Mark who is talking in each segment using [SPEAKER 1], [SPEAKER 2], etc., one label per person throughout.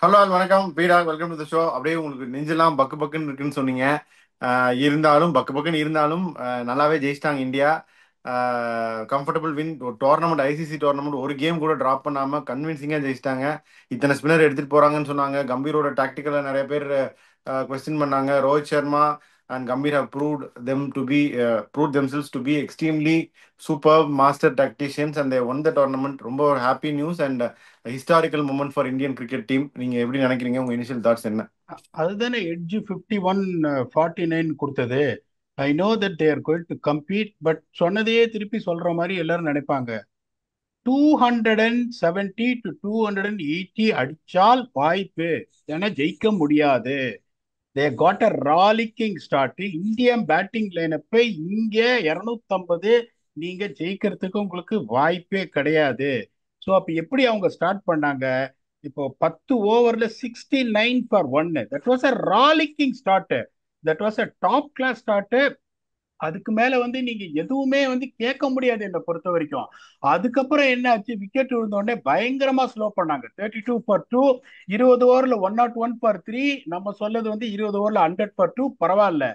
[SPEAKER 1] Hello வணக்கம் பீடா, welcome to the show. அப்படியே உங்களுக்கு நெஞ்செல்லாம் பக்கு பக்குன்னு இருக்குன்னு சொன்னீங்க. இருந்தாலும் பக்கு பக்குன்னு இருந்தாலும் நல்லாவே ஜெயிச்சிட்டாங்க இந்தியா. Comfortable win. ஒரு டோர்னமெண்ட், ஐசிசி டோர்னமெண்ட், ஒரு கேம் கூட ட்ராப் பண்ணாம கன்வின்சிங்கா ஜெயிச்சிட்டாங்க. இத்தனை ஸ்பின்னர் எடுத்துட்டு போறாங்கன்னு சொன்னாங்க. கம்பீரோட டாக்டிக்கலை நிறைய பேர் கொஸ்டின் பண்ணாங்க. Rohit Sharma and Gambhir have proved themselves to be extremely superb master tacticians and they won the tournament. ரொம்ப ஒரு happy news and historical moment for Indian cricket team. நீங்க எப்படி நினைக்கிறீங்க? உங்க இனிஷியல் தாட்ஸ் என்ன?
[SPEAKER 2] அதுதானே எட்ஜ் 51-49 கொடுத்தது. I know that they're going to compete, but சொன்னதையே திருப்பி சொல்ற மாதிரி எல்லாரும் நினைப்பாங்க. 270 to 280 அடிச்சால் வாய்ப்பு, ஏன்னா ஜெயிக்க முடியாது. They got a rollicking start. Indian batting லைனப்பை இங்க 250 நீங்க ஜெயிக்கிறதுக்கு உங்களுக்கு வாய்ப்பே கிடையாது. ஸோ அப்ப எப்படி அவங்க ஸ்டார்ட் பண்ணாங்க? இப்போ 10 ஓவர்ல 69 for 1. That was a rollicking start. That was a top class start. அதுக்கு மேல நீங்க எதுவுமே கேட்க முடியாது என்னை பொறுத்த வரைக்கும். அதுக்கப்புறம் என்ன ஆச்சு? விக்கெட் விழுந்த உடனே பயங்கரமா ஸ்லோ பண்ணாங்க. 32 for 2. 20 ஓவர்ல 101 for 3. நம்ம சொல்லது 20 ஓவர்ல 100 for 2. பரவாயில்ல.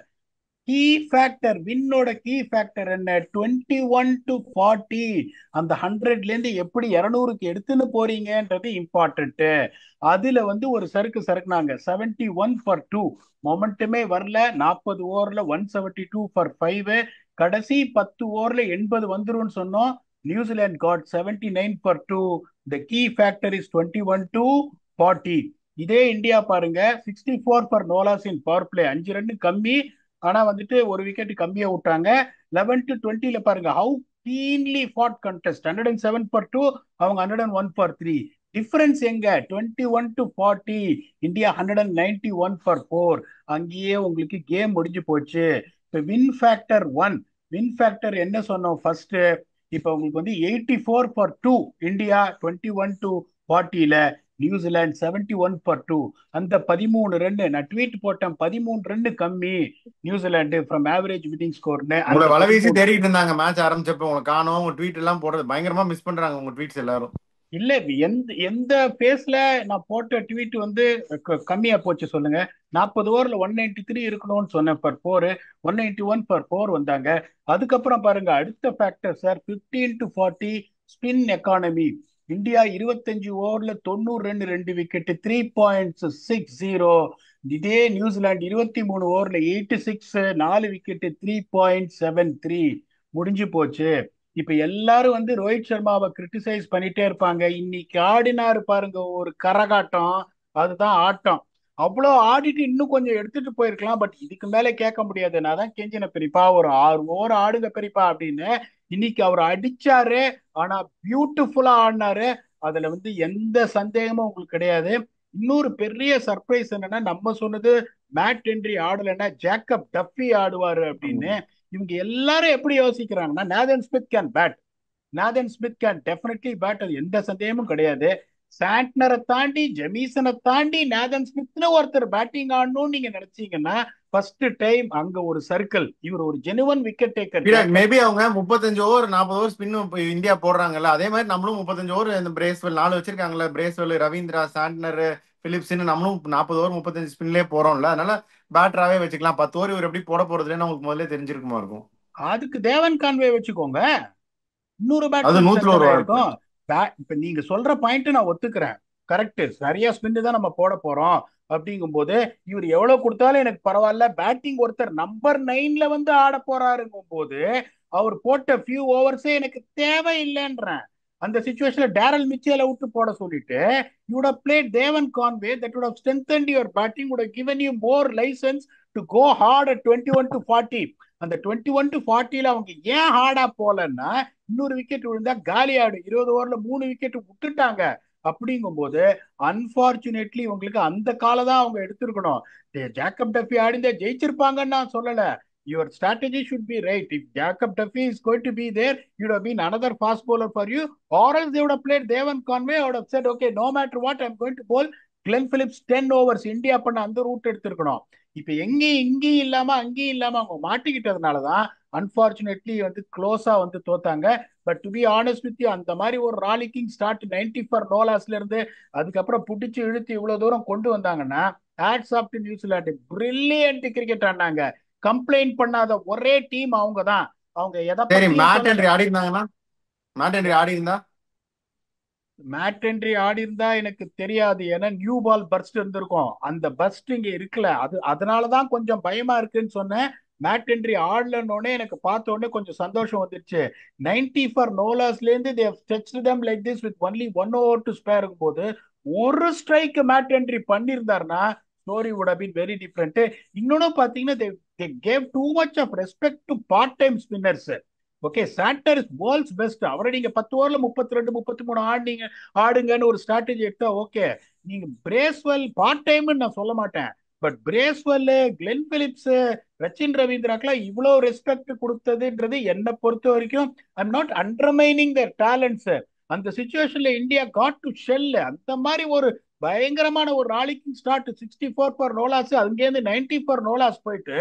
[SPEAKER 2] கீ ஃபேக்டர், வின்னோட கீ ஃபேக்டர் என்ன? 21 to 40. அந்த 100ல இருந்து எப்படி 200க்கு எடுத்துன்னு போறீங்கன்றது இம்பார்ட்டன்ட். அதுல ஒரு சறுக்குனாங்க. 71 for 2. மொமெண்ட்டுமே வரல. 40 ஓவர்ல 172 for 5. கடைசி 10 ஓவர்ல 80 வந்துரும்னு சொன்னோம். New Zealand got 79 for 2. The key factor is 21 to 40. இதே இந்தியா பாருங்க, 64 for no loss in power play. 5 run கம்மி, ஆனா ஒரு விக்கெட் கம்மியா விட்டாங்க. 11 to 20ல பாருங்க, ஹவு கீன்லி ஃபாட் கண்டெஸ்ட். 107 for 2, அவங்க 101 for 3. டிஃபரன்ஸ் எங்க? 21 to 40. India 191 for 4. அங்கேயே உங்களுக்கு கேம் முடிஞ்சு போச்சு. இப்போ வின் ஃபேக்டர் 1. வின் ஃபேக்டர் என்ன சொன்னோம் ஃபர்ஸ்ட்? இப்போ உங்களுக்கு 84 for 2. இந்தியா 21 to 40ல, நியூசிலாந்து 71 for 2. அந்த 13 ரன், நான் ட்வீட் போட்டேன், 13 ரன் கம்மி நியூசிலாந்து ஃப்ரம் ஆவரேஜ் வின்னிங் ஸ்கோர்னு.
[SPEAKER 1] உங்களை
[SPEAKER 2] அந்த
[SPEAKER 1] வலவீசி
[SPEAKER 2] 13.
[SPEAKER 1] தேடிட்டு இருந்தாங்க மேட்ச் ஆரம்பிச்சப்ப. உங்களை காணோம். உங்க ட்வீட் எல்லாம் போடுறது பயங்கரமா மிஸ் பண்றாங்க உங்க ட்வீட்ஸ் எல்லாரும்.
[SPEAKER 2] இல்ல, எந்த எந்த பேஸ்ல நான் போட்ட ட்வீட் கம்மியா போச்சு சொல்லுங்க? 40 ஓவர்ல 193 இருக்கணும்னு சொன்னேன் for 4. 191 for 4 வந்தாங்க. அதுக்கப்புறம் பாருங்க அடுத்த factor sir, 15 to 40 spin economy. India 25 ஓவர்ல 90 ரன், 2 விக்கெட், 3.60. இதே நியூசிலாந்து 23 ஓவர்ல 86, 4 விக்கெட், 3.73. முடிஞ்சு போச்சு. இப்ப எல்லாரும் ரோஹித் சர்மாவை கிரிட்டிசைஸ் பண்ணிட்டே இருப்பாங்க. இன்னைக்கு ஆடினாரு பாருங்க ஒரு கரகாட்டம். அதுதான் ஆட்டம். அவ்வளோ ஆடிட்டு இன்னும் கொஞ்சம் எடுத்துட்டு போயிருக்கலாம், பட் இதுக்கு மேல கேட்க முடியாது. நான் தான் கெஞ்சின பெரியப்பா, ஒரு 6 ஓவர் ஆடுங்க பெரியப்பா அப்படின்னு. இன்னைக்கு அவர் அடிச்சாரு, ஆனா பியூட்டிஃபுல்லா ஆடினாரு. அதுல எந்த சந்தேகமும் உங்களுக்கு கிடையாது. இன்னொரு பெரிய சர்ப்ரைஸ் என்னன்னா, நம்ம சொன்னது மேட் ஹென்றி ஆடலைன்னா ஜேக்கப் டஃபி ஆடுவாரு அப்படின்னு. இவங்க எல்லாரும் எப்படி யோசிக்கிறாங்கன்னா, Nathan Smith can bat. Nathan Smith can definitely bat, அது எந்த சந்தேகமும் கிடையாது. சாண்ட்னரை தாண்டி, ஜெமீசனை தாண்டி நேதன் ஸ்மித்னு ஒருத்தர் பேட்டிங் ஆடணும்னு நீங்க நினைச்சீங்கன்னா, ஃபர்ஸ்ட் டைம் அங்க ஒரு சர்க்கிள். இவர் ஒரு genuine wicket taker Jacob.
[SPEAKER 1] Maybe அவங்க 35 ஓவர் 40 ஓவர் ஸ்பின் இந்தியா போடுறாங்கல்ல, அதே மாதிரி நம்மளும் 35 ஓவர் இந்த பிரேஸ்வெல் 4 வச்சிருக்காங்கல்ல. பிரேஸ்வெல், ரவீந்திரா, சாண்ட்னர், பிலிப்ஸ்ன்னு நம்மளும் 40 ஓவர் 35 ஸ்பின்லேயே போறோம்ல. அதனால பேட்டராகவே வச்சுக்கலாம். 10 ஓவர் இவர் எப்படி போட போறதுன்னு உங்களுக்கு முதல்ல தெரிஞ்சிருக்குமா இருக்கும்.
[SPEAKER 2] அதுக்கு தேவன் கான்வே வச்சுக்கோங்க. இன்னொரு
[SPEAKER 1] அது
[SPEAKER 2] பேட்ஸ்மேன்
[SPEAKER 1] 100ல ஒரு
[SPEAKER 2] சென்டர்
[SPEAKER 1] வாய்ப்பு.
[SPEAKER 2] ஆயிருக்கும். இப்ப நீங்க சொல்ற பாயிண்ட் நான் ஒத்துக்கிறேன். கரெக்ட், நிறைய ஸ்பின் தான் நம்ம போட போறோம். அப்படிங்கும்போது இவர் எவ்வளவு கொடுத்தாலும் எனக்கு பரவாயில்ல. பேட்டிங் ஒருத்தர் நம்பர் 9ல ஆட போறாருங்கும் போது அவர் போட்ட ஃபியூ ஓவர்ஸே எனக்கு தேவையில்லைன்றேன். அந்த சிச்சுவேஷன்ல டேரல் மிச்சேல விட்டு போட சொல்லிட்டு யூ would have played தேவன் Conway. that would have strengthened your batting, would have given you more license to go hard at 21 to 40. அந்த 21 to 40ல அவங்க ஏன் ஹார்டா போலன்னா, இன்னொரு விக்கெட் விழுந்தா காலி ஆடும். 20 ஓவர்ல 3 விக்கெட் விட்டுட்டாங்க. அப்படிங்கும் போது அன்பார்ச்சுனேட்லி உங்களுக்கு அந்த காலை தான் அவங்க எடுத்திருக்கணும். ஜேக்கப் டஃபி ஆடிந்தா ஜெயிச்சிருப்பாங்கன்னு நான் சொல்லல. Your strategy should be right. If Jacob Duffy is going to be there, you would have been another fast bowler for you. Or else they would have played Devan Conway. I would have said, okay, no matter what, I'm going to bowl Glenn Phillips 10 overs. India பண்ண அந்த root எடுத்திருக்கணும். இப்ப எங்கேயும் இங்கேயும் இல்லாம அங்கேயும் இல்லாம அவங்க மாட்டிக்கிட்டதுனாலதான் unfortunately வந்து க்ளோஸா வந்து தோத்தாங்க. But to be honest with அந்த மாதிரி ஒரு ராலிக்கிங் ஸ்டார்ட் 94 நோலாஸ்ல இருந்து அதுக்கப்புறம் புடிச்சு இழுத்து இவ்வளவு தூரம் கொண்டு வந்தாங்கன்னா hats off to New Zealand. Brilliant cricket ஆடினாங்க. கம்ப்ளைண்ட் பண்ணாத ஒரே டீம் அவங்க தான். அவங்க எதை
[SPEAKER 1] சரி,
[SPEAKER 2] பத்தியும்
[SPEAKER 1] மேட்
[SPEAKER 2] சொல்லல.
[SPEAKER 1] ஹென்ரி ஆடி இருந்தாங்கன்னா, மேட் ஹென்ரி ஆடி இருந்தா.
[SPEAKER 2] மேட்ரி ஆடி இருந்தா எனக்கு தெரியாது. ஏன்னா நியூ பால் பர்ஸ்ட் இருந்திருக்கும். அந்த பர்ஸ்ட் இங்க இருக்கல. அதனாலதான் கொஞ்சம் பயமா இருக்குன்னு சொன்னேன். மேட்ரி ஆடலன்னொடனே எனக்கு பார்த்த உடனே கொஞ்சம் சந்தோஷம் வந்துருச்சு. 94 நோலாஸ்ல இருந்து they have stretched them like this with only 1 over to spare போது ஒரு ஸ்ட்ரைக் மேட்ரி பண்ணியிருந்தாருன்னா story would have been very different. இன்னொன்னு பாத்தீங்கன்னா they gave too much of respect to part time spinners. Okay, Santner is world's best. அவரை நீங்க 10 ஓவர்ல 32 33 ஆடுனீங்க, ஆடுங்கன்னு ஒரு ஸ்ட்ராட்டஜி எடுத்தா ஓகே. நீங்க பிரேஸ்வெல் பார்ட் டைம்னு நான் சொல்ல மாட்டேன். But Bracewell, Glenn Phillips, Rachin ரவீந்திராக்கெல்லாம் இவ்வளவு ரெஸ்பெக்ட் கொடுத்ததுன்றது என்னை பொறுத்த வரைக்கும் I'm not undermining their talents. அந்த சுச்சுவேஷன்ல இந்தியா காட் டு ஷெல். அந்த மாதிரி ஒரு பயங்கரமான ஒரு ராலிக்கிங் ஸ்டார்ட் 64 ஃபார் நோலாஸ், அங்கேருந்து 90 ஃபார் நோலாஸ் போயிட்டு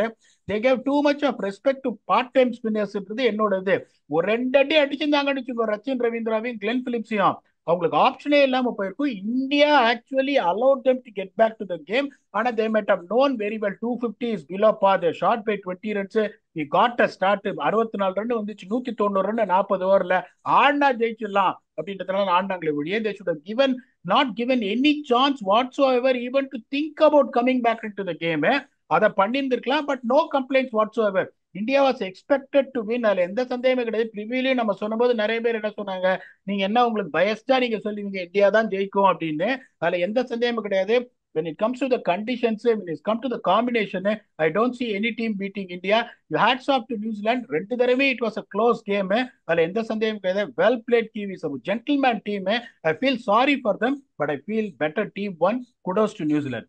[SPEAKER 2] they gave too much of respect to part time ஸ்பின்னர்ஸ்ன்றது என்னோட இது. ஒரு 2 அடி அடிச்சிருந்தாங்கன்னு வச்சுக்கோ ரச்சின் ரவீந்திராவையும் கிளென் பிலிப்ஸையும், அவங்களுக்கு ஆப்ஷனே இல்லாம போயிருக்கும். India actually allowed them to get back to the game. ஆனா they might have known very well 250 is below par. They shot by 20 runs. We got a start. 64 run வந்துச்சு, 190 ரன் 40 ஓவர்ல ஆடினா ஜெயிச்சிடலாம் அப்படின்றதுனால ஆடினாங்களே ஒழிய they should have given not given any chance whatsoever even to think about coming back into the game. அதை பண்ணியிருந்திருக்கலாம். But no complaints what's. India was expected to win. அதுல எந்த சந்தேகமே கிடையாது. ப்ரிவியூலையும் நம்ம சொன்னபோது நிறைய பேர் என்ன சொன்னாங்க, நீங்க என்ன உங்களுக்கு பயஸ்டா நீங்க சொல்லுவீங்க இந்தியா தான் ஜெயிக்கும் அப்படின்னு. அதுல எந்த சந்தேகமும் கிடையாது. when it comes to the conditions, when it comes to the combination, I don't see any team beating India. Hats off to New Zealand. ரெண்டு தடவை it was a close game. அதுல எந்த சந்தேகமும் கிடையாது. well played Kiwis, a gentleman team. I feel sorry for them, but I feel better team won. Kudos to New Zealand.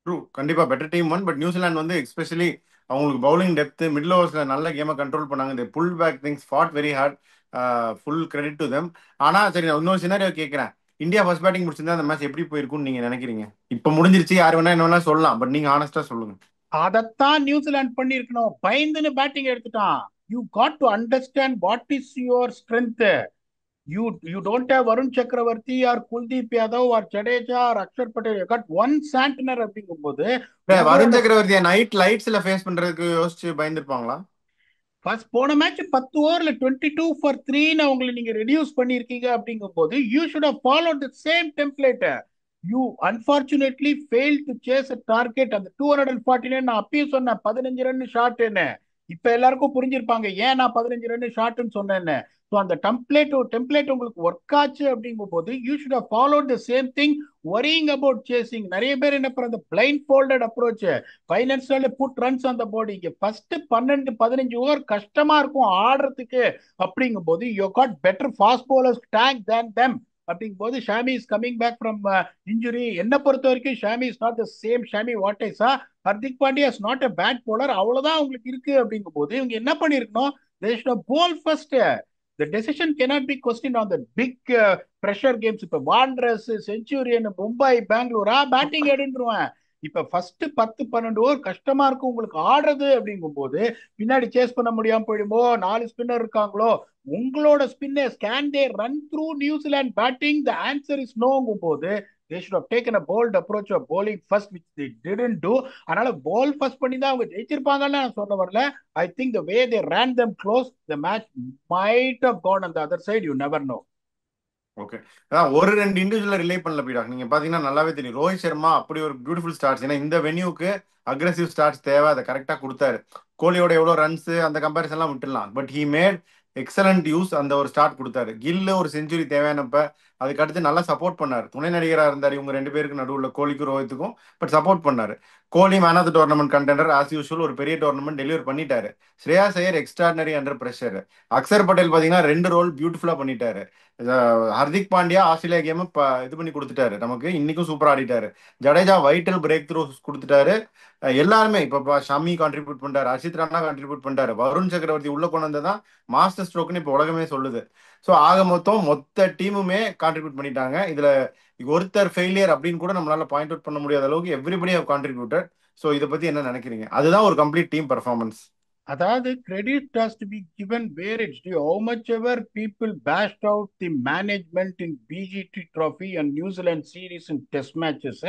[SPEAKER 1] True, கண்டிப்பா better team won. But New Zealand வந்து especially அவங்களுக்கு bowling depth, middle ஓவர்ஸ்ல நல்ல கேமை control பண்ணாங்க. இந்த pull back things fought very hard. Full credit to them. ஆனா சரி, நான் இன்னொரு சினாரியோ கேட்கிறேன். இந்தியா ஃபர்ஸ்ட் பேட்டிங் முடிச்சிருந்தா அந்த மேட்ச் எப்படி போயிருக்கும்னு நீங்க நினைக்கிறீங்க? இப்ப முடிஞ்சிருச்சு, யார் வேணா என்ன வேணா சொல்லலாம். பட் நீங்க ஆனஸ்டா சொல்லுங்க.
[SPEAKER 2] அதைத்தான் நியூசிலாந்து பண்ணிருக்கணும். பயந்துன்னு பேட்டிங் எடுத்துட்டான். You got to understand what is your strength. You don't have Varun Chakravarthy or Kuldeep Yadav or Jadeja or Akshar Patel. You got one Santner அப்படிங்கும் போது
[SPEAKER 1] வருண்
[SPEAKER 2] உங்களோட
[SPEAKER 1] சக்கரவர்த்தியை நைட் லைட்ஸ்ல ஃபேஸ் பண்றதுக்கு யோசிச்சு பயந்துருப்பாங்களா?
[SPEAKER 2] ஃபர்ஸ்ட் போன மேட்ச் 10 ஓவர்ல 22 for 3 அவங்களை நீங்க ரெடியூஸ் பண்ணிருக்கீங்க அப்படிங்கும் போது you should have followed the same template. You unfortunately fail to chase a target. அந்த 249 நான் அப்பயும் சொன்னேன் 15 ரன் ஷார்ட்னு. இப்ப எல்லாருக்கும் புரிஞ்சிருப்பாங்க ஏன் நான் 15 ரன் ஷார்ட்னு சொன்னேன்னு. ஸோ அந்த டெம்ப்ளேட் உங்களுக்கு ஒர்க் ஆச்சு அப்படிங்கும் போது you should have followed the same thing. worrying about chasing. நிறைய பேர் என்ன பண்ற பிளைண்ட் ஃபோல்டட் அப்ரோச். ஃபைனல்ஸ்ல புட் ரன்ஸ் அந்த போர்டு. இங்க ஃபர்ஸ்ட் 12 15 ஓவர் கஷ்டமா இருக்கும் ஆடுறதுக்கு. அப்படிங்கும் போது you got better fast bowlers tank than them. அப்படிங்கும் போது Shami is coming back from injury. என்ன பொறுத்த வரைக்கும் Shami is not the same Shami what I saw. Hardik Pandya is not a bad bowler. அவ்வளவுதான் உங்களுக்கு இருக்கு. அப்படிங்கும் போது இவங்க என்ன பண்ணிருக்கணும், they should have bowled first. The decision cannot be questioned on the big pressure games. இப்ப வாண்டரஸ், செஞ்சுரியன், மும்பை, பெங்களூரா பேட்டிங் எடுத்துருவேன். இப்ப ஃபர்ஸ்ட் 10 12 ஓவர் கஷ்டமா இருக்கும் உங்களுக்கு ஆடுறது. அப்படிங்கும் போது பின்னாடி சேஸ் பண்ண முடியாம போயிடுமோ, 4 ஸ்பின்னர் இருக்காங்களோ, உங்களோட spinners can they run through New Zealand batting? The answer is நோங்கும் போது they should have taken a bold approach of bowling first, which they didn't do. அதனால ball first பண்ணி தான் அவங்க ஜெயிச்சிருப்பாங்கன்னு நான் சொல்ல வரல. I think the way they ran them close, the match might have gone on the other side. You never know.
[SPEAKER 1] Okay, அதான் ஒரு ரெண்டு இண்டிவிஜுவல ரிலே பண்ணல பீடா. நீங்க பாத்தீங்கன்னா நல்லாவே தெரியும். ரோஹித் சர்மா அப்படி ஒரு பியூட்டிஃபுல் ஸ்டார்ட்ஸ். ஏன்னா இந்த வென்யூக்கு அக்ரெசிவ் ஸ்டார்ட்ஸ் தேவை, அதை கரெக்டா கொடுத்தாரு. கோலியோட எவ்வளவு ரன்ஸ் அந்த கம்பேரிசன் எல்லாம் விட்டுலாம். But he made excellent use. அந்த ஒரு ஸ்டார்ட் கொடுத்தாரு. கில்ல ஒரு செஞ்சுரி தேவையானப்ப அதுக்கு அடுத்து நல்லா சப்போர்ட் பண்ணாரு. துணை நடிகராக இருந்தார் இவங்க ரெண்டு பேருக்கு நடுவில், கோலிக்கும் ரோஹித்துக்கும். பட் சப்போர்ட் பண்ணாரு. Kohli man of the tournament contender as usual. ஒரு பெரிய டோர்னமெண்ட் டெலிவர் பண்ணிட்டாரு. Shreyas Iyer extraordinary under pressure. Axar Patel பாத்தீங்கன்னா 2 ரோல் பியூட்டிஃபுல்லா பண்ணிட்டாரு. ஹர்திக் பாண்டியா ஆஸ்திரேலியா கேம் இது பண்ணி கொடுத்துட்டாரு நமக்கு. இன்னைக்கும் சூப்பரா ஆடிட்டாரு. ஜடேஜா வைட்டல் பிரேக் த்ரூ கொடுத்துட்டாரு. எல்லாருமே இப்ப ஷமி கான்ட்ரிபியூட் பண்ணிட்டாரு, அர்ஷித் ராணா கான்ட்ரிபியூட் பண்ணிட்டாரு, வருண் சக்கரவர்த்தி உள்ள கொண்டு வந்ததான் மாஸ்டர் ஸ்ட்ரோக்னு இப்ப உலகமே சொல்லுது. ஸோ ஆக மொத்த டீமுமே கான்ட்ரிபியூட் பண்ணிட்டாங்க. இதுல ஒருத்தர் ஃபெயிலியர் அப்படின்னு கூட நம்மளால பாயிண்ட் அவுட் பண்ண முடியாத அளவுக்கு எவ்ரிபடி ஹவ் கான்ட்ரிபியூட்டட். ஸோ இதை பத்தி என்ன நினைக்கிறீங்க? அதுதான் ஒரு கம்ப்ளீட் டீம் பெர்ஃபார்மன்ஸ்.
[SPEAKER 2] அதாவது credit has to be given where it's due. How much ever people bashed out the management in BGT Trophy and New Zealand series in Test matches,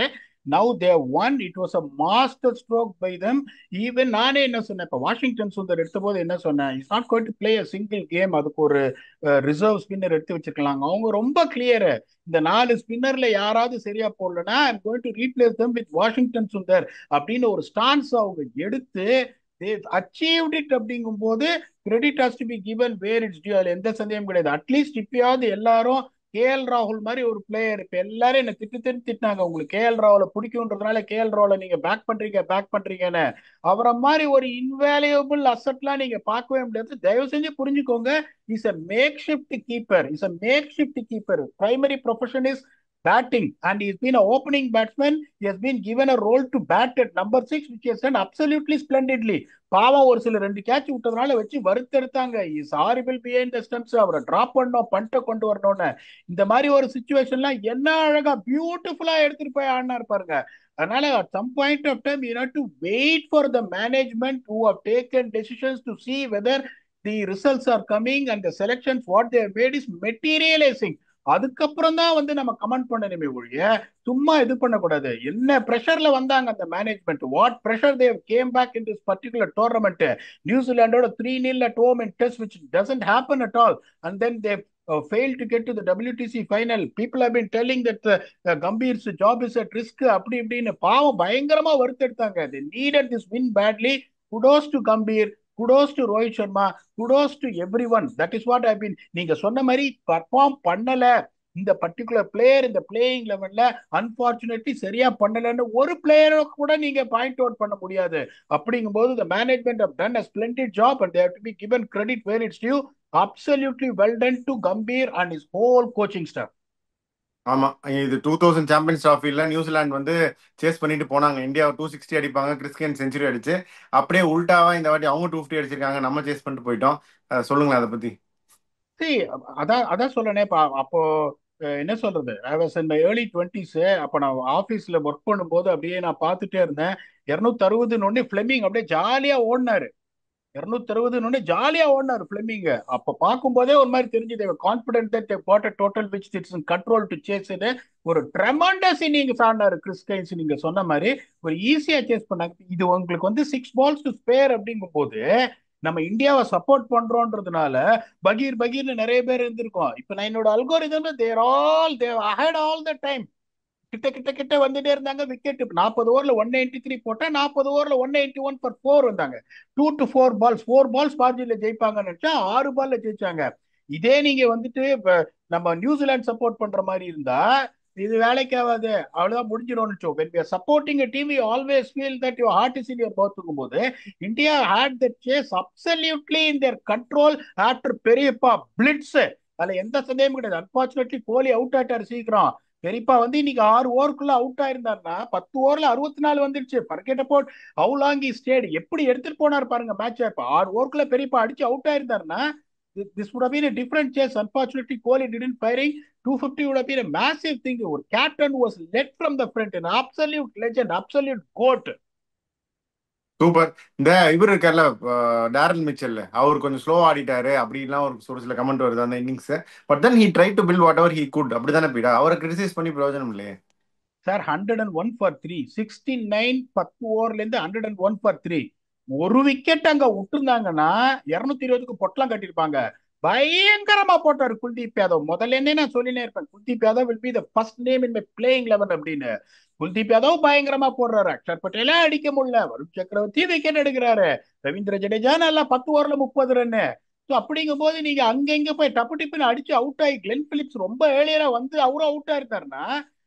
[SPEAKER 2] now they have won. It was a master stroke by them. Even நானே என்ன சொன்னேன், இப்போ Washington Sundar எடுத்த போது என்ன சொன்னேன், is not going to play a single game, அதுக்கு ஒரு ரிசர்வ் ஸ்பின்னர் எடுத்து வச்சிருக்கலாம். அவங்க ரொம்ப கிளியர், இந்த 4 ஸ்பின்னர்ல யாராவது சரியா போடலன்னா I'm going to replace them with Washington Sundar அப்படின்னு ஒரு ஸ்டான்ஸ் அவங்க எடுத்து they achieved it அப்படிங்கும் போது credit has to be given where it's due. அதுல எந்த சந்தேகம் கிடையாது. அட்லீஸ்ட் இப்பயாவது எல்லாரும் கேஎல் ராகுல் மாதிரி ஒரு பிளேயர், இப்ப எல்லாரும் என்ன திட்டினாங்க, உங்களுக்கு கேஎல் ராகுல பிடிக்கும்ன்றதுனால கேஎல் ராகுல நீங்க பேக் பண்றீங்கன்னு. அவரை மாதிரி ஒரு இன்வேல்யூபிள் அசட்லாம் நீங்க பார்க்கவே முடியாது. தயவு செஞ்சு புரிஞ்சுக்கோங்க, is a makeshift keeper, is a makeshift keeper. Primary profession is batting, and he's been an opening batsman. He has been given a role to bat at number 6, which he has done absolutely splendidly. பாவம் ஒரு சில 2 catch விட்டதுனால வச்சு வறுத்தெடுத்தாங்க. Is horrible behind the stumps, அவரை drop பண்ணோம், பண்ட்டை கொண்டு வரணும்னு. இந்த மாதிரி ஒரு சுச்சுவேஷன்லாம் என்ன அழகா பியூட்டிஃபுல்லா எடுத்துட்டு போய் ஆடினார் பாருங்க. அதனால at some point of time you have to wait for the management who have taken decisions to see whether the results are coming and the selections what they have made is materializing. அதுக்கப்புறம் தான் வந்து நம்ம comment பண்ணணுமே ஒழிய சும்மா இது பண்ணக்கூடாது. என்ன பிரஷர்ல வந்தாங்க அந்த management, what pressure they came back in this particular tournament. நியூசிலாண்டோட 3-0 at home in test which doesn't happen at all, and then they failed to get to the WTC final. People have been telling that Gambhir's job is at risk அப்படி இப்படின்னு பாவம் பயங்கரமா வருத்தெடுத்தாங்க. they needed this win badly. kudos to Gambhir, kudos to Rohit Sharma, kudos to everyone. That is what I've been. நீங்க சொன்ன மாதிரி perform பண்ணல இந்த particular player இந்த பிளேயிங் லெவன்ல, அன்பார்ச்சுனேட்லி சரியா பண்ணலன்னு ஒரு பிளேயரை கூட நீங்க பாயிண்ட் அவுட் பண்ண முடியாது. அப்படிங்கும்போது the management have done a splendid job and they have to be given credit where it's due. Absolutely well done to Gambhir and his whole coaching staff.
[SPEAKER 1] ஆமா, இது 2000 சாம்பியன்ஸ் டிராஃபில நியூசிலாந்து வந்து chase பண்ணிட்டு போனாங்க. India 260 அடிப்பாங்க, Christian century அடிச்சு. அப்படியே உல்டாவா இந்த வாட்டி அவங்க 250 அடிச்சிருக்காங்க, நம்ம சேஸ் பண்ணிட்டு போயிட்டோம். சொல்லுங்களேன் அதை பத்தி.
[SPEAKER 2] See, அதான் அதான் சொல்லனே. அப்போ என்ன சொல்றது, I was in my early 20s. அப்போ நான் ஆஃபீஸ்ல ஒர்க் பண்ணும்போது அப்படியே நான் பார்த்துட்டே இருந்தேன். 260 ஃபிளெமிங் அப்படியே ஜாலியா ஓடினாரு. 260 ஜாலியா ஓடினாரு பிளெமிங். அப்ப பார்க்கும்போதே ஒரு மாதிரி தெரிஞ்சது, confident that they got a total which it's in control to chase it. ஒரு ட்ரெமண்டஸ் இன்னிங்ஸ் ஆடினாரு கிறிஸ் கைன்ஸ். நீங்க சொன்ன மாதிரி ஒரு ஈஸியா சேஸ் பண்ணாங்க. இது உங்களுக்கு வந்து 6 balls to spare அப்படிங்கும் போது நம்ம இந்தியாவை சப்போர்ட் பண்றோன்றதுனால பகீர்னு நிறைய பேர் இருந்திருக்கோம். இப்ப நான் என்னோட algorithm they ahead all the time. கிட்ட கிட்ட கிட்ட வந்துட்டே இருந்தாங்க. விக்கெட் 40 ஓவர்ல 193 போட்டா 40 ஓவர்ல 191 for 4 வந்தாங்க. 2 to 4 balls பாஜில ஜெயிப்பாங்கன்னு நினைச்சா 6 பால்ல ஜெயிச்சாங்க. இதே நீங்க வந்துட்டு நம்ம நியூசிலாந்து சப்போர்ட் பண்ற மாதிரி இருந்தா இது வேலைக்கு ஆகாது, அவ்வளவுதான் முடிஞ்சிடும். when we are supporting a team we always feel that your heart is in your mouth போது India had the chase absolutely in their control after பெரியப்பா பிளிட்ஸ். அதுல எந்த சந்தேகமும் கிடையாது. அன்பார்ச்சுனேட்லி கோலி அவுட் ஆயிட்டாரு சீக்கிரம். பெரியப்பா வந்து இன்னைக்கு 6 ஓவருக்குள்ள அவுட் ஆயிருந்தாருன்னா 10 ஓவர்ல 64 வந்துருச்சு. Forget about how long he state. எப்படி எடுத்துட்டு போனார் பாருங்க மேட்ச். இப்ப 6 ஓவருக்குள்ள பெரியப்பா அடிச்சு out ஆயிருந்தாருன்னா this would have been a different chase. Unfortunately, Kohli didn't firing. 250 would have been a massive thing. Our captain was led from the front, an absolute legend, absolute goat.
[SPEAKER 1] Super. இந்த இவர் இருக்கார்ல, Daryl Mitchell, அவர் கொஞ்சம் slow ஆடிட்டாரு அப்படின்லாம் ஒரு சில comment வருது அந்த இன்னிங்ஸ். But then he try to build whatever he could. அப்படிதானே பீடா, அவரை கிரிட்டிசைஸ் பண்ணி பிரயோஜனம் இல்லையே.
[SPEAKER 2] சார் 101 for 3, 69 10 ஓவர்ல இருந்து 101 for 3. ஒரு விக்கெட் அங்க விட்டுருந்தாங்கன்னா 220க்கு பொட்டலாம் கட்டிருப்பாங்க. பயங்கரமா போட்டாரு குல்தீப் யாதவ். முதல்ல இருந்தே நான் சொல்லினே இருப்பேன், Kuldeep Yadav will be the first name in my playing 11 அப்படின்னு. குல்தீப் யாதவ் பயங்கரமா போடுறாரு. அக்ஷர் பட்டேல அடிக்க முடியல, வருண் சக்கரவர்த்தி விக்கெட் எடுக்கிறாரு, ரவீந்திர ஜடேஜா நல்லா 10 ஓவர்ல 30 ரன். ஸோ அப்படிங்கும் போது நீங்க அங்கங்க போய் டப்பு டிப்புன்னு அடிச்சு அவுட் ஆகி கிளென் பிலிப்ஸ் ரொம்ப ஏர்லியரா வந்து அவரும் out ஆயிருந்தாருன்னா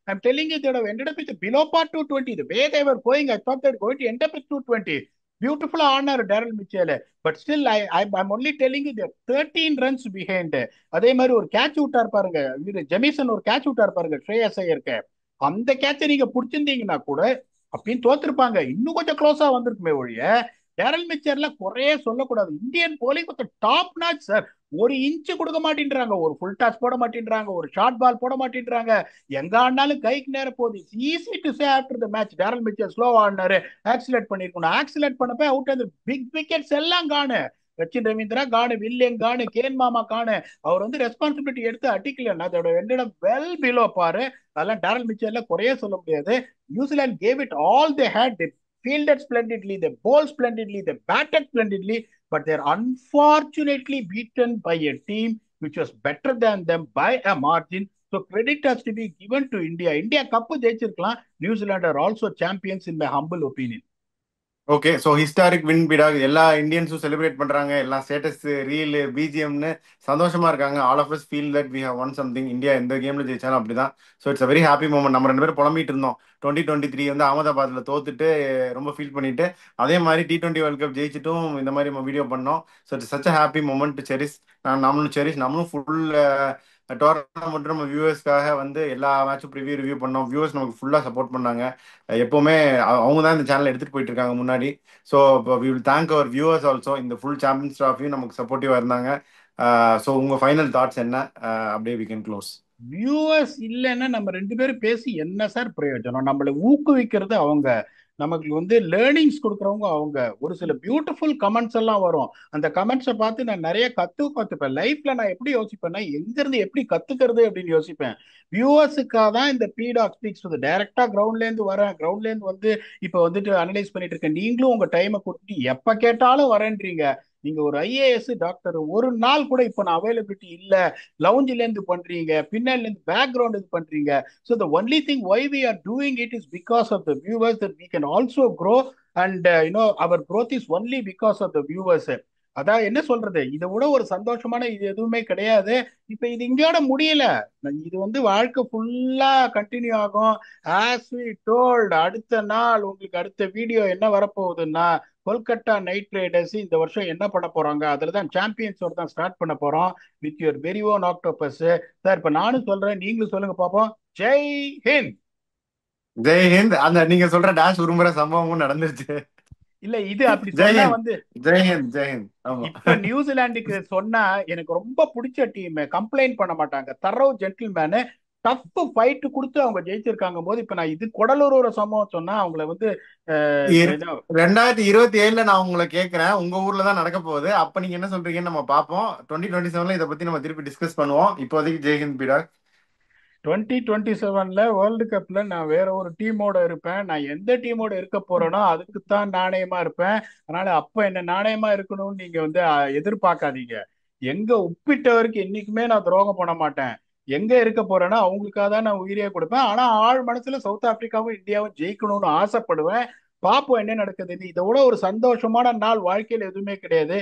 [SPEAKER 2] I'm telling you, they would have ended up with a below par 220. The way they were going, I thought they were going to end up with 220. Beautiful honor, Daryl Mitchell. But still, I'm only telling you, they're 13 runs behind. அதே மாதிரி ஒரு catch விட்டார் பாருங்க, Jamieson ஒரு catch விட்டார் பாருங்க ஸ்ரேயஸ் ஐயருக்கு. அந்த கேட்சை நீங்க பிடிச்சிருந்தீங்கன்னா கூட அப்படின்னு தோத்துருப்பாங்க. இன்னும் கொஞ்சம் க்ளோஸா வந்திருக்குமே ஒழிய டேரல் மிச்சர்ல குறைய சொல்லக்கூடாது. Indian bowling top notch sir. ஒரு இன்ச்சு கொடுக்க மாட்டேன்றாங்க, ஒரு ஃபுல் டாஸ் போட மாட்டேன்றாங்க, ஒரு ஷார்ட் பால் போட மாட்டேன்றாங்க. எங்க ஆடினாலும் கைக்கு நேரம் போகுது. Easy to say after the match Daryl Mitchell ஸ்லோவா ஆடினாரு, ஆக்சிலேட் பண்ணிருக்கணும். ஆக்சிலேட் பண்ணப்ப அவுட் அந்த பிக் விக்கெட்ஸ் எல்லாம் காணு. சச்சின் ரவீந்திரா காணு, வில்லியம் காணு, கேன் மாமா காணு. அவர் வந்து ரெஸ்பான்சிபிலிட்டி எடுத்து அடிக்கல, அதோட ended up வெல் பிலோ பாரு. அதெல்லாம் டேரல் மிச்சல்ல குறைய சொல்ல முடியாது. New Zealand gave it all they had. They fielded splendidly, they bowled splendidly, they batted splendidly, but they're unfortunately beaten by a team which was better than them by a margin. So credit has to be given to India. India cup ஜெயிச்சிருக்கலாம். New Zealand are also champions in my humble opinion.
[SPEAKER 1] Okay, so historic win பீடாக் எல்லா இந்தியன்ஸும் celebrate பண்றாங்க, எல்லாம் status reel பிஜிஎம்னு சந்தோஷமா இருக்காங்க. All of us feel that we have won something. India எந்த கேம்ல ஜெயிச்சாலும் அப்படிதான். So it's a very happy moment. நம்ம ரெண்டு பேரும் புலம்பிட்டு இருந்தோம் 2023 வந்து அகமதாபாத்ல தோத்துட்டு ரொம்ப ஃபீல் பண்ணிட்டு, அதே மாதிரி T20 வேர்ல்ட் கப் ஜெயிச்சிட்டும் இந்த மாதிரி நம்ம வீடியோ பண்ணோம். So it's such a happy moment to cherish. நம்மளும் ஃபுல் டோர்னமெண்ட் நம்ம வியூவர்ஸ்க்காக வந்து எல்லா மேட்சும் ரிவ்யூ பண்ணோம். வியூவர்ஸ் நமக்கு ஃபுல்லா சப்போர்ட் பண்ணாங்க. எப்பவுமே அவங்க தான் இந்த சேனல் எடுத்துட்டு போயிட்டு இருக்காங்க முன்னாடி. So we will thank our viewers also. இந்த ஃபுல் சாம்பியன்ஸ் ட்ராஃபியும் நமக்கு சப்போர்ட்டிவா இருந்தாங்க. ஸோ உங்க ஃபைனல் தாட்ஸ் என்ன? அப்படியே வி கேன் க்ளோஸ்.
[SPEAKER 2] வியூவர்ஸ் இல்லைன்னா நம்ம ரெண்டு பேரும் பேசி என்ன சார் பிரயோஜனம்? நம்மளை ஊக்குவிக்கிறது அவங்க, நமக்கு வந்து லேர்னிங்ஸ் கொடுக்குறவங்க அவங்க. ஒரு சில பியூட்டிஃபுல் கமெண்ட்ஸ் எல்லாம் வரும். அந்த கமெண்ட்ஸை பார்த்து நான் நிறைய கத்துப்பேன். லைஃப்ல நான் எப்படி யோசிப்பேன்னா, எங்கிருந்து எப்படி கத்துக்கிறது அப்படின்னு யோசிப்பேன். வியூவர்ஸுக்காக தான் இந்த பீடாக் ஸ்பீக்ஸ் வந்து டைரக்டா கிரவுண்ட்ல இருந்து வரேன். கிரவுண்ட்ல இருந்து வந்து இப்ப வந்துட்டு அனலைஸ் பண்ணிட்டு இருக்கேன். நீங்களும் உங்க டைமை கொடுத்துட்டு எப்ப கேட்டாலும் வரேன்றீங்க. நீங்க ஒரு ஐஏஎஸ் டாக்டர், ஒரு நாள் கூட இப்ப நான் அவைலபிலிட்டி இல்ல, லவுஞ்சில இருந்து பண்றீங்க, பின்னால இருந்து பேக்ரவுண்ட் இது பண்றீங்க. So the only thing why we are doing it is because of the viewers, that we can also grow. And our growth is only because of the viewers. அதான் என்ன சொல்றது, இதை விட ஒரு சந்தோஷமான இது எதுவுமே கிடையாது. இப்ப இது இங்கேயோட முடியல. இது வந்து வாழ்க்கை ஃபுல்லா கண்டினியூ ஆகும். ஆஸ் வி டோல்ட், அடுத்த நாள் உங்களுக்கு அடுத்த வீடியோ என்ன வரப்போகுதுன்னா, கொல்கத்தா நைட் ரைடர்ஸ் இந்த வருஷம் என்ன பண்ண போறாங்க, அதுல தான் சாம்பியன்ஸோட தான் ஸ்டார்ட் பண்ண போறோம் with your very own octopus. Sir இப்ப நானும் சொல்றேன், நீங்களும் சொல்லுங்க பாப்போம். ஜெய் ஹிந்த்.
[SPEAKER 1] ஜெய் ஹிந்த். அந்த நீங்க சொல்ற டாஷ் உருமுறை சம்பவமும் நடந்துருச்சு.
[SPEAKER 2] இல்ல இது அப்படி
[SPEAKER 1] ஜெய்
[SPEAKER 2] சொன்னா
[SPEAKER 1] ஹிந்த்.
[SPEAKER 2] வந்து,
[SPEAKER 1] ஜெய் ஹிந்த். ஜெய் ஹிந்த். ஆமா.
[SPEAKER 2] இப்ப நியூசிலாந்துக்கு சொன்னா எனக்கு ரொம்ப பிடிச்ச டீம், கம்ப்ளைண்ட் பண்ண மாட்டாங்க, தரவு ஜென்டில்மேனு, டஃப் ஃபைட் கொடுத்து அவங்க ஜெயிச்சிருக்காங்க போது, இப்ப நான் இது கொடலூர் ஒரு சம்பவம் சொன்னா அவங்கள வந்து
[SPEAKER 1] இரு- 2027 நான் உங்களை கேட்கிறேன். உங்க ஊர்ல தான் நடக்க போகுது. அப்ப நீங்க என்ன சொல்றீங்கன்னு நம்ம பார்ப்போம். 2027 இதை பத்தி நம்ம திருப்பி டிஸ்கஸ் பண்ணுவோம். இப்போதைக்கு ஜெய் ஹிந்த் பீடா.
[SPEAKER 2] 2027 வேர்ல்டு கப்ல நான் வேற ஒரு டீமோட இருப்பேன். நான் எந்த டீமோட இருக்க போறேனோ அதுக்குத்தான் நாணயமா இருப்பேன். அதனால அப்ப என்ன நாணயமா இருக்கணும்னு நீங்க வந்து எதிர்பார்க்காதீங்க. எங்க உப்பிட்டவருக்கு என்னைக்குமே நான் துரோகம் பண்ண மாட்டேன். எங்க இருக்க போறேன்னா அவங்களுக்காக தான் நான் உயிரியே கொடுப்பேன். ஆனா ஆழ் மனசுல சவுத் ஆப்பிரிக்காவும் இந்தியாவும் ஜெயிக்கணும்னு ஆசைப்படுவேன். பாப்போம் என்ன நடக்குதுன்னு. இதை விட ஒரு சந்தோஷமான நாள் வாழ்க்கையில எதுவுமே கிடையாது.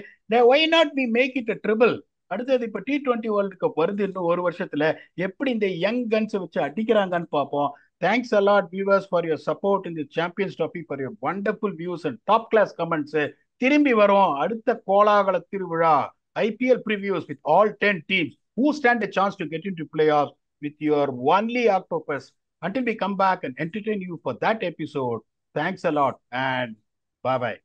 [SPEAKER 2] Why not be make it a triple. அடுத்தது இப்ப T20 வேர்ல்டு கப் வருது இன்னும் ஒரு வருஷத்துல. எப்படி இந்த யங் கன்ஸ் வச்சு அடிக்கிறாங்கன்னு பார்ப்போம். Thanks a lot viewers for your support in the Champions Trophy, for your wonderful views and top class comments. திரும்பி வரும் அடுத்த கோலாகல திருவிழா, IPL previews with all 10 teams who stand a chance to get into playoffs with your only octopus. Until we come back and entertain you for that episode, thanks a lot and bye bye.